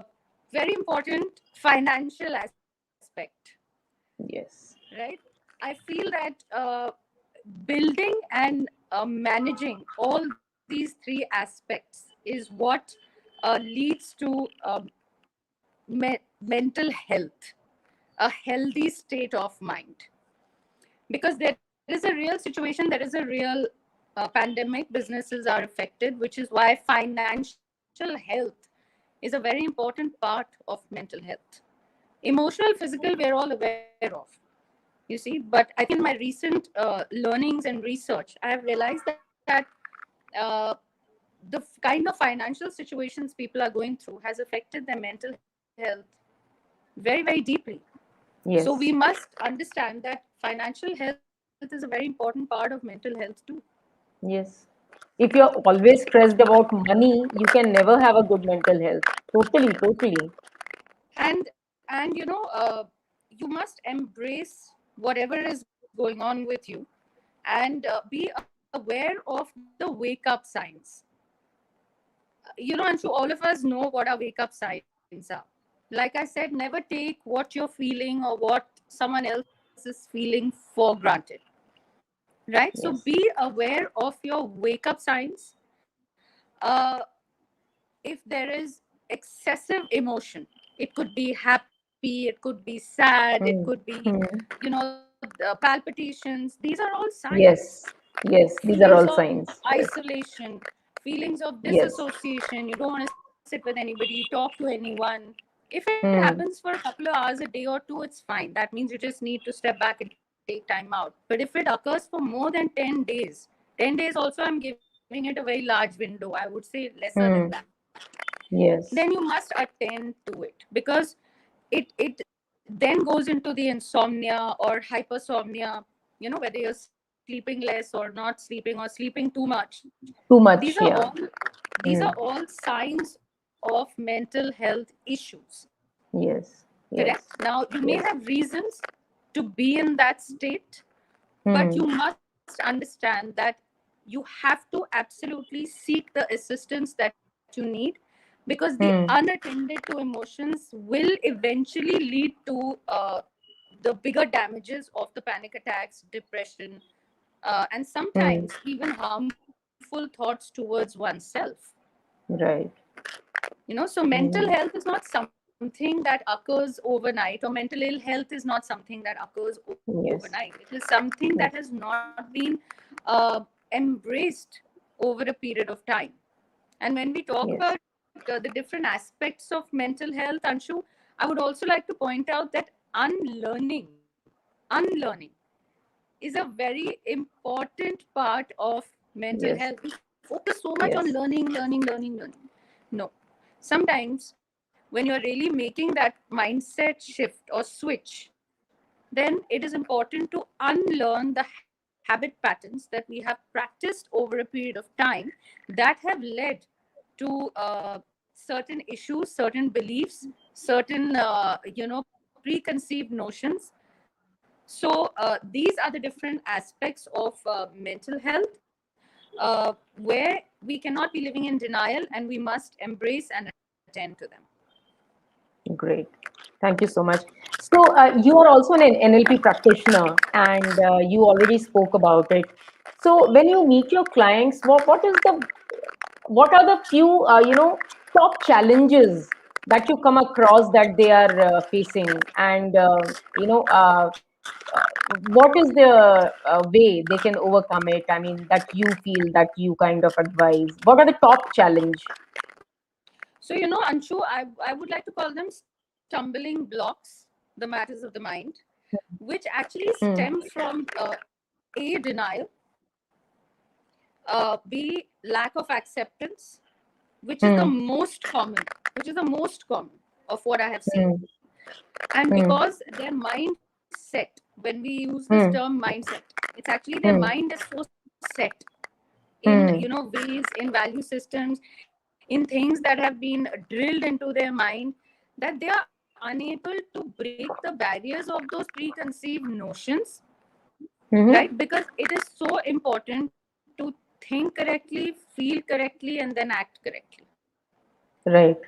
very important, financial aspect, Yes. right? I feel that building and managing all these 3 aspects is what leads to mental health, a healthy state of mind. Because there is is a real situation, there is a real pandemic, businesses are affected, which is why financial health is a very important part of mental health. Emotional, physical, we're all aware of, you see. But I think in my recent learnings and research, I have realized that uh, the kind of financial situations people are going through has affected their mental health very, very deeply. So we Yes. must understand that financial health is a very important part of mental health too. Yes. If you're always stressed about money, you can never have a good mental health. Totally, totally. And you must embrace whatever is going on with you, and be aware of the wake up signs. Anshu, all of us know what our wake up signs are. Like I said, never take what you're feeling or what someone else is feeling for granted, right? So be Yes. aware of your wake up signs. uh, if there is excessive emotion, it could be happy, it could be sad, it could Hmm. be Hmm. the palpitations. These are all signs. Yes. Yes. Feelings These are of all signs. Yes. isolation, feelings of Yes. disassociation, you don't want to sit with anybody, talk to anyone. If it happens for a Hmm. couple of hours a day or two, it's fine. That means you just need to step back and take time out. But if it occurs for more than 10 days, 10 days also, I'm giving it a very large window, I would say lesser than that, Hmm. then you must Yes. attend to it, because it then goes into the insomnia or hypersomnia, whether you're sleeping less or not sleeping or sleeping too much. these are Too all much. Yeah. these are all Hmm. signs of mental health issues. Yes. Correct. Now Yes. you may have Yes. reasons to be in that state, but you Hmm. must understand that you have to absolutely seek the assistance that you need, because the Hmm. unattended to emotions will eventually lead to the bigger damages of the panic attacks, depression, and sometimes Hmm. even harmful thoughts towards oneself. Right. So mental health is Hmm. not something that occurs overnight, or mental ill health is not something that occurs overnight. It is Yes. something that has not Yes. been embraced over a period of time. And when we talk about Yes. the different aspects of mental health, Anshu, I would also like to point out that unlearning is a very important part of mental health. We Yes. focus so much on learning, Yes. learning, learning, learning. No. Sometimes when you're really making that mindset shift or switch, then it is important to unlearn the habit patterns that we have practiced over a period of time that have led to certain issues, certain beliefs, certain preconceived notions. So these are the different aspects of mental health, where we cannot be living in denial, and we must embrace and attend to them. Great. Thank you so much. So, you are also an NLP practitioner, and you already spoke about it. So, when you meet your clients, what are the few top challenges that you come across that they are facing, and what is the way they can overcome it? I mean, that you feel that you kind of advise. What are the top challenge? So, Anshu, I would like to call them stumbling blocks, the matters of the mind, which actually stem Hmm. from A, denial, B, lack of acceptance, which is the Hmm. most common, of what I have seen. Hmm. And because Hmm. their mindset, when we use this term Hmm. mindset, it's actually their mind is Hmm. so set in Hmm. ways, in value systems, in things that have been drilled into their mind, that they are unable to break the barriers of those preconceived notions, right? Because Hmm. it is so important to think correctly, feel correctly, and then act correctly. Right.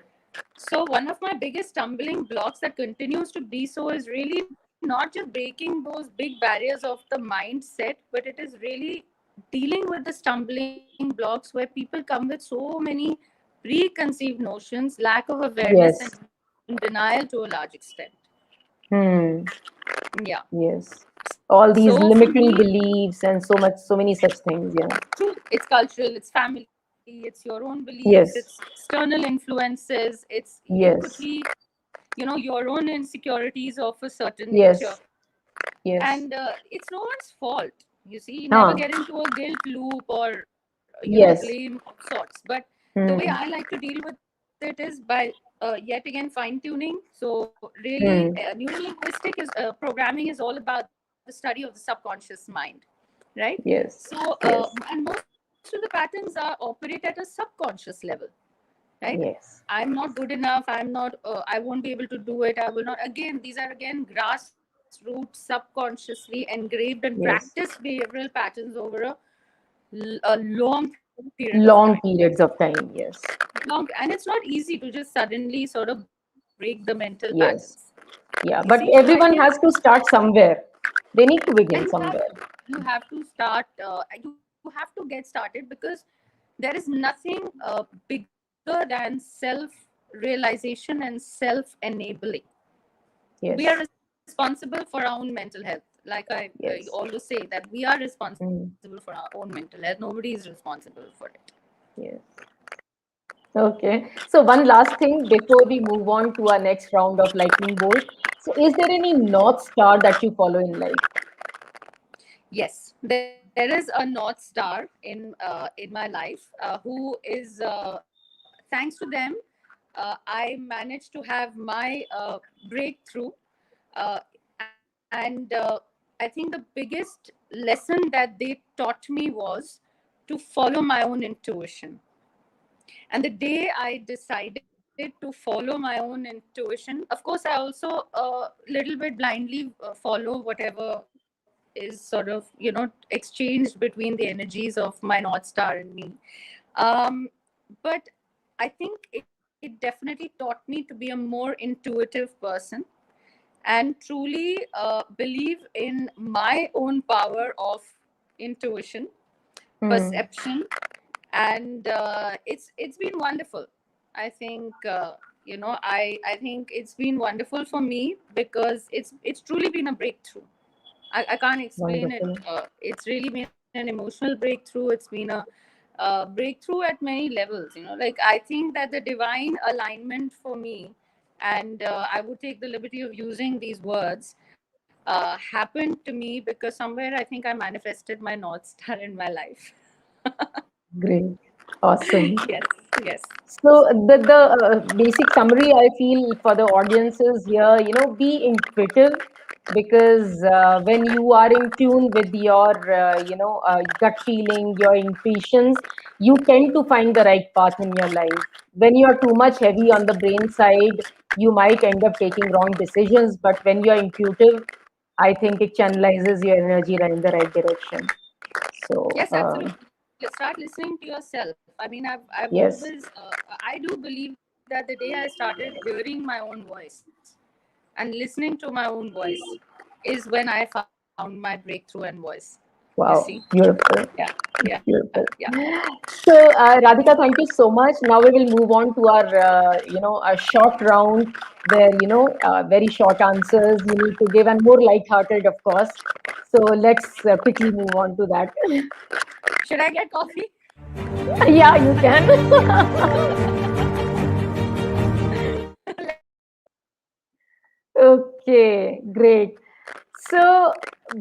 So one of my biggest stumbling blocks that continues to be so is really not just breaking those big barriers of the mindset, but it is really dealing with the stumbling blocks where people come with so many preconceived notions, lack of awareness, and Yes. denial to a large extent. Hmm. Yeah. Yes. All these So for limiting me, beliefs and so many such things. Yeah. true, it's cultural, it's family, it's your own beliefs, it's Yes. external influences, it could be, Yes. your own insecurities of a certain nature. Yes. Yes. And it's no one's fault. You see, you never Huh. get into a guilt loop or Yes. blame of sorts. But the way Hmm. I like to deal with it is by yet again fine tuning. So really, Hmm. neuro linguistic is programming is all about the study of the subconscious mind, right? So Yes. Yes. and most of the patterns are operate at a subconscious level, right? Yes. I'm not good enough, I'm not I won't be able to do it, I will not. Again, these are again grassroots, subconsciously engraved and practiced Yes. behavioral patterns over a long period of time. Long periods of time. Yes. And it's not easy to just suddenly sort of break the mental patterns. Yes. You see, so Yeah. I But think everyone has to start somewhere. They need to and begin somewhere. you have to start you have to get started, because there is nothing bigger than self realization and self enabling. We are Yes. responsible for our own mental health. Like I always Yes. say, that we are responsible for our own Mm. mental health. Nobody is responsible for it. Yes. Okay. So one last thing before we move on to our next round of lightning bolt. So is there any North Star that you follow in life? Yes, there is a North Star in my life who is thanks to them, I managed to have my breakthrough. And I think the biggest lesson that they taught me was to follow my own intuition. And the day I decided to follow my own intuition, of course, I also little bit blindly follow whatever is sort of exchanged between the energies of my North Star and me. um, but I think it definitely taught me to be a more intuitive person, and truly believe in my own power of intuition, Hmm. perception. And it's been wonderful. I think I think it's been wonderful for me, because it's truly been a breakthrough. I can't explain it. Wonderful. It's really been an emotional breakthrough. It's been a breakthrough at many levels. Like, I think that the divine alignment for me, and I would take the liberty of using these words, happened to me because somewhere I think I manifested my North Star in my life. Great. Awesome. Yes, yes. So the basic summary I feel for the audiences here, be intuitive because when you are in tune with your, gut feeling, your intuitions, you tend to find the right path in your life. When you are too much heavy on the brain side, you might end up taking wrong decisions. But when you are intuitive, I think it channelizes your energy in the right direction. So Yes, absolutely. Start listening to yourself. I mean, I've yes. always, I do believe that the day I started hearing my own voice and listening to my own voice is when I found my breakthrough and voice. You see? Wow, beautiful. Yeah, yeah, Beautiful. yeah. So, Radhika, thank you so much. Now we will move on to our, a short round where, very short answers you need to give and more light-hearted, of course. So let's quickly move on to that. Should I get coffee? Yeah, you can. Let's go. Okay, great. So,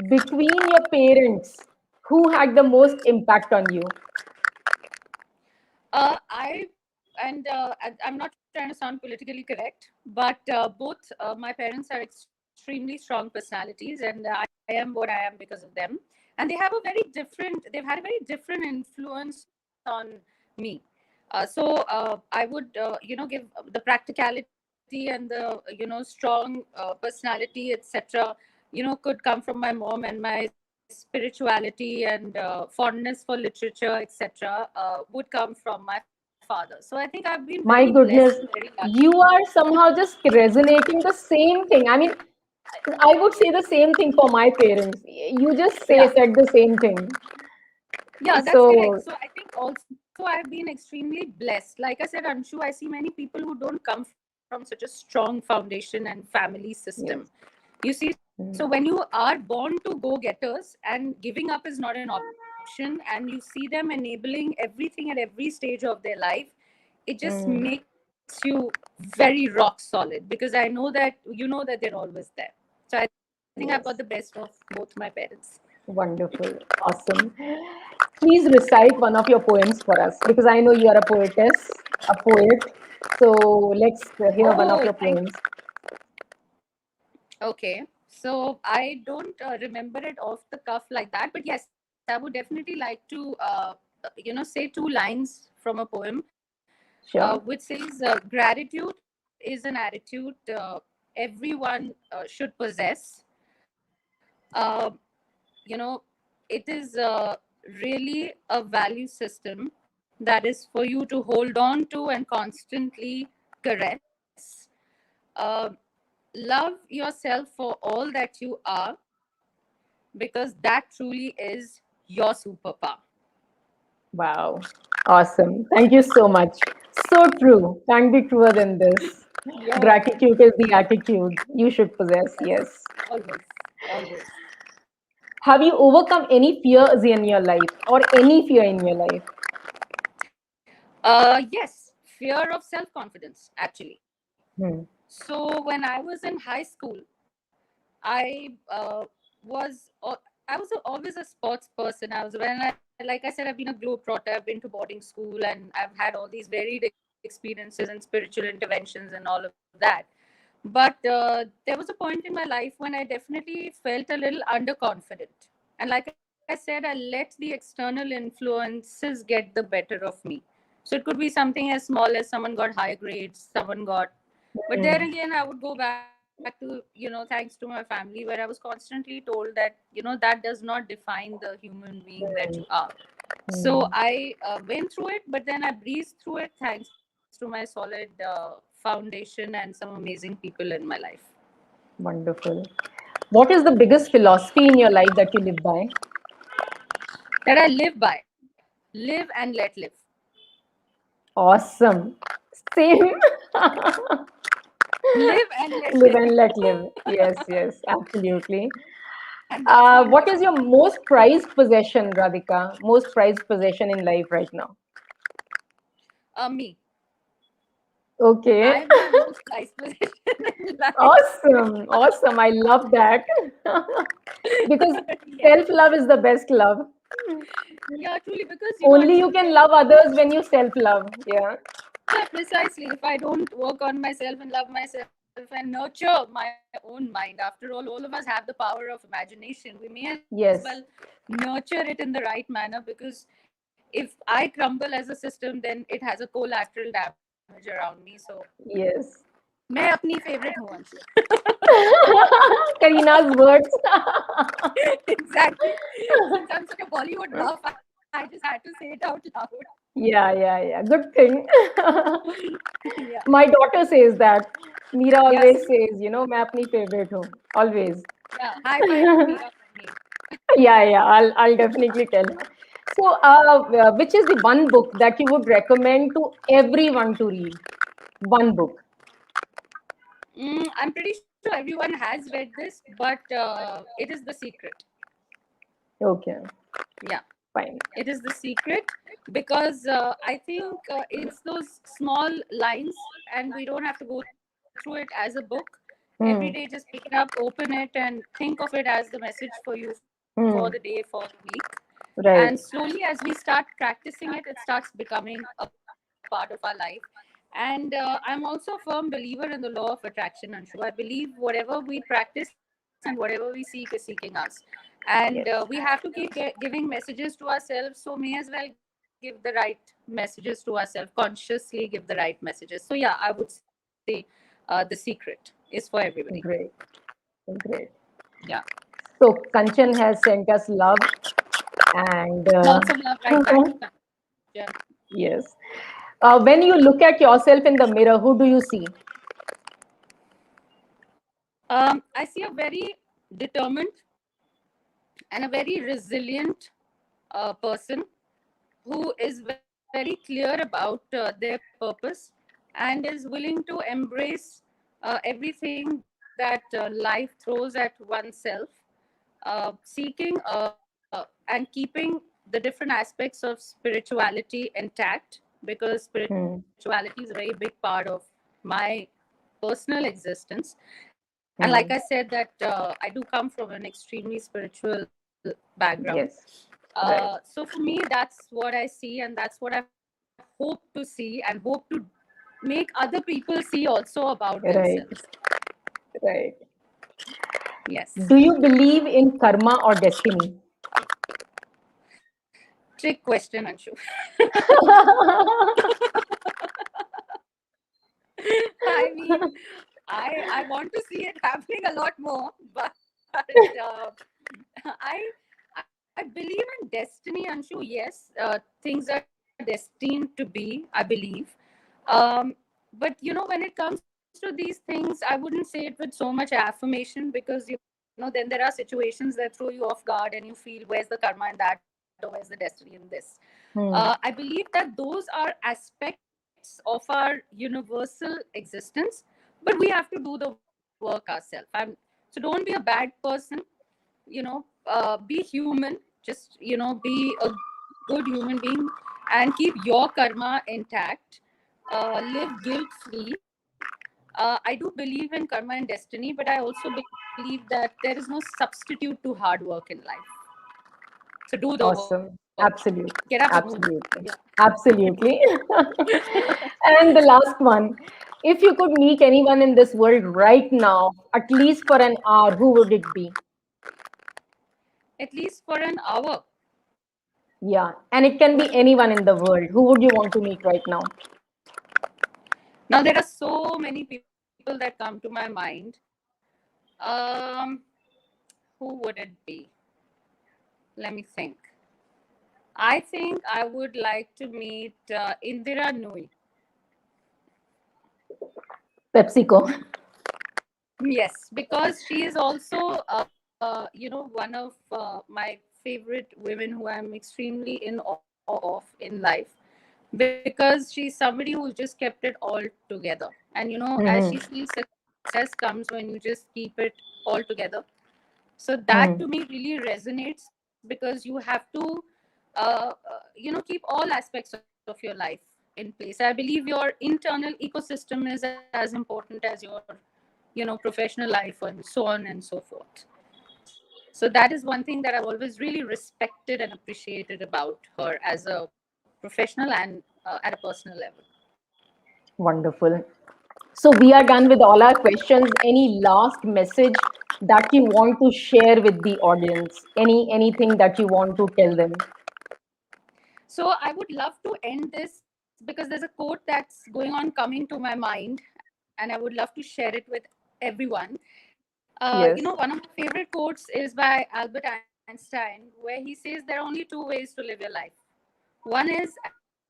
between your parents, who had the most impact on you? I'm not trying to sound politically correct, but both my parents are extremely strong personalities, and I am what I am because of them. And they've had a very different influence on me. I would, give the practicality and the, strong personality, etc. Could come from my mom, and my spirituality and fondness for literature, etc. Would come from my father. So I think I've been very blessed My and very goodness, lucky. you are somehow just resonating the same thing. I mean, I would say the same thing for my parents. You just Yeah, said the same thing. yeah, that's correct. So, So I think also I've been extremely blessed. Like I said, Anshu, I see many people who don't come from such a strong foundation and family system. yes, You see, so Mm, So when you are born to go getters and giving up is not an option, and you see them enabling everything at every stage of their life, it just mm, makes you very rock solid, because I know that that they're always there. So I think I've got the best of yes. both my parents. Wonderful. Awesome. Please recite one of your poems for us because I know you are a poetess, a poet. So let's hear one Oh, of your thank. poems. Okay, so I don't remember it off the cuff like that, but yes, I would definitely like to, say two lines from a poem, which Sure. says, "Gratitude is an attitude everyone should possess. Uh, it is really a value system that is for you to hold on to and constantly caress. Uh, love yourself for all that you are, because that truly is your superpower." Wow. Awesome. Thank you so much. So true. Can't be truer than this. Yeah, Gratitude is the attitude you should possess. Yes. always, always. Have you overcome any fears in your life or any fear in your life? Yes, fear of self confidence, actually. Hmm. So when I was in high school, I was I was always a sports person. Like I said, I've been a globetrotter. I've been to boarding school, and I've had all these varied experiences and spiritual interventions and all of that. But there was a point in my life when I definitely felt a little underconfident. And like I said, I let the external influences get the better of me. So it could be something as small as someone got high grades, someone got. But there Hmm. again, I would go back to, thanks to my family, where I was constantly told that, that does not define the human being that you are. Hmm. So Hmm. I went through it, but then I breezed through it thanks to my solid foundation and some amazing people in my life Wonderful. What is the biggest philosophy in your life that you live by? that I live by. Live and let live. Awesome. Same. Live and let Live live. and let live. Yes, yes, absolutely. And that's one What word. is your most prized possession, Radhika? Most prized possession in life right now? Me. Okay. I'm my most prized possession in life. Awesome. Awesome. I love that. Because Yeah. self love is the best love. Yeah, truly, because Only Anshu, you can love others when you self love. Yeah. yeah, precisely. If I don't work on myself and love myself and nurture my own mind, after all of us have the power of imagination. We may as well Yes. nurture it in the right manner, because if I crumble as a system, then it has a collateral damage around me. So Yes. मैं अपनी favourite हूँ Anshu. Karina's words. Exactly. Since I'm such a Bollywood buff, I just had to say it out loud. Yeah, yeah, yeah. Good thing. Yeah. My daughter says that. Meera Yeah, always see? says, मैं अपनी favorite हूँ. Always. Yeah. High five to Meera from me. Yeah, yeah. I'll definitely tell her. So, which is the one book that you would recommend to everyone to read? One book. I'm pretty sure everyone has read this, but it is The Secret. Okay, Yeah. fine. It is The Secret, because I think it's those small lines, and we don't have to go through it as a book. Every day, just pick Hmm. it up, open it, and think of it as the message for you for the day, for the Hmm. week. And slowly, Right. as we start practicing it, it starts becoming a part of our life. And I'm also a firm believer in the law of attraction, Anshu. I believe whatever we practice and whatever we seek is seeking us. And we have to keep Yes. giving messages to ourselves. So may as well give the right messages to ourselves, consciously give the right messages. So yeah, I would say The Secret is for everybody. Great. Yeah. Great. So, Kanchan has sent us love and Lots of love right back to Kanchan. yes. When you look at yourself in the mirror, who do you see? I see a very determined and a very resilient person who is very clear about their purpose and is willing to embrace everything that that life throws at oneself, seeking and keeping the different aspects of spirituality intact, because Hmm. spirituality is a very big part of my personal existence. And like I Hmm. said, that I do come from an extremely spiritual background. Yes. Right. So for me, that's what I see, and that's what I hope to see, and hope to make other people see also about themselves. Right. Right. Yes. Do you believe in karma or destiny? Trick question, Anshu. I mean, I want to see it happening a lot more, but I I believe in destiny, Anshu. Yes, things are destined to be, I believe. Um, but when it comes to these things, I wouldn't say it with so much affirmation, because then there are situations that throw you off guard, and you feel, where's the karma in that, or where's the destiny in this? I Hmm. believe that those are aspects of our universal existence, but we have to do the work ourselves. So don't be a bad person. Be human. Just be a good human being, and keep your karma intact. Live guilt free. I do believe in karma and destiny, but I also believe that there is no substitute to hard work in life. So do the work. Awesome. Get up and move. Absolutely. Yeah. Absolutely. Absolutely. And the last one. If you could meet anyone in this world right now, at least for an hour, who would it be? At least for an hour. Yeah. And it can be anyone in the world. Who would you want to meet right now? Now there are so many people that come to my mind. Um, who would it be? Let me think. I think I would like to meet Indira Nui. PepsiCo. Yes, because she is also, one of my favorite women who I'm extremely in awe of in life, because she's somebody who's just kept it all together. And as she Hmm. feels, success comes when you just keep it all together. So that to me Hmm. really resonates, because you have to, keep all aspects of your life in place. I believe your internal ecosystem is as important as your professional life, and so on and so forth. So that is one thing that I've always really respected and appreciated about her as a professional and at a personal level. Wonderful. So we are done with all our questions. Any last message that you want to share with the audience? Anything that you want to tell them? So I would love to end this, because there's a quote that's going on coming to my mind, and I would love to share it with everyone. One Yes. of my favorite quotes is by Albert Einstein, where he says there are only two ways to live your life. One is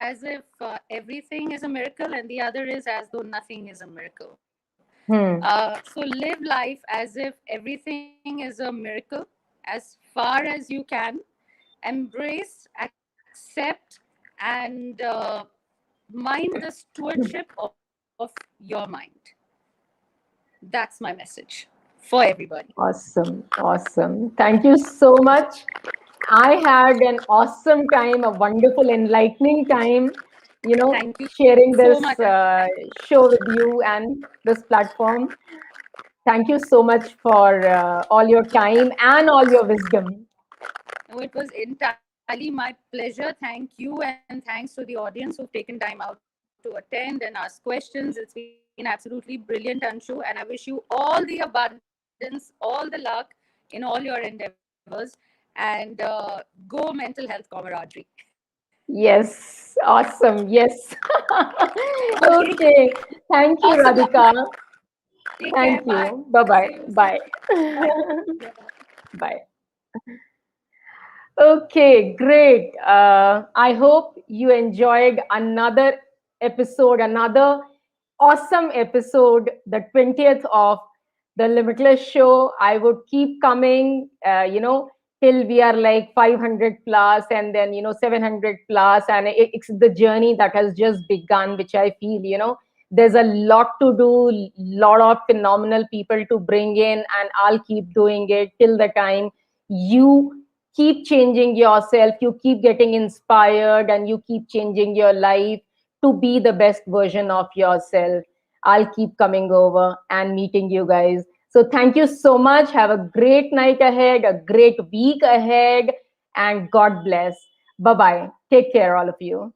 as if everything is a miracle, and the other is as though nothing is a miracle. Hmm. So live life as if everything is a miracle as far as you can. Embrace, accept, and mind the stewardship of your mind. That's my message for everybody. Awesome. Awesome. Thank you so much. I had an awesome time, a wonderful, enlightening time, Thank you so much, sharing Anshu. this show with you and this platform. Thank you so much for all your time and all your wisdom. No, it was entirely my pleasure. Thank you, and thanks to the audience who've taken time out to attend and ask questions. It's been absolutely brilliant, Anshu, and I wish you all the abundance, all the luck in all your endeavors, and go mental health camaraderie. Yes, awesome. Yes. Okay, Okay. Thank awesome, you, lovely. Radhika. Take care. Thank Bye. you. Bye See bye. you. See you. Bye. Bye. Yeah, bye. Bye. Okay, great. I hope you enjoyed another episode, another awesome episode, the 20th of the Limitless Show. I would keep coming, till we are like 500 plus and then, 700 plus. And it's the journey that has just begun, which I feel, There's a lot to do, lot of phenomenal people to bring in, and I'll keep doing it till the time you keep changing yourself, you keep getting inspired, and you keep changing your life to be the best version of yourself. I'll keep coming over and meeting you guys. So thank you so much. Have a great night ahead, a great week ahead, and God bless. Bye bye. Take care, all of you.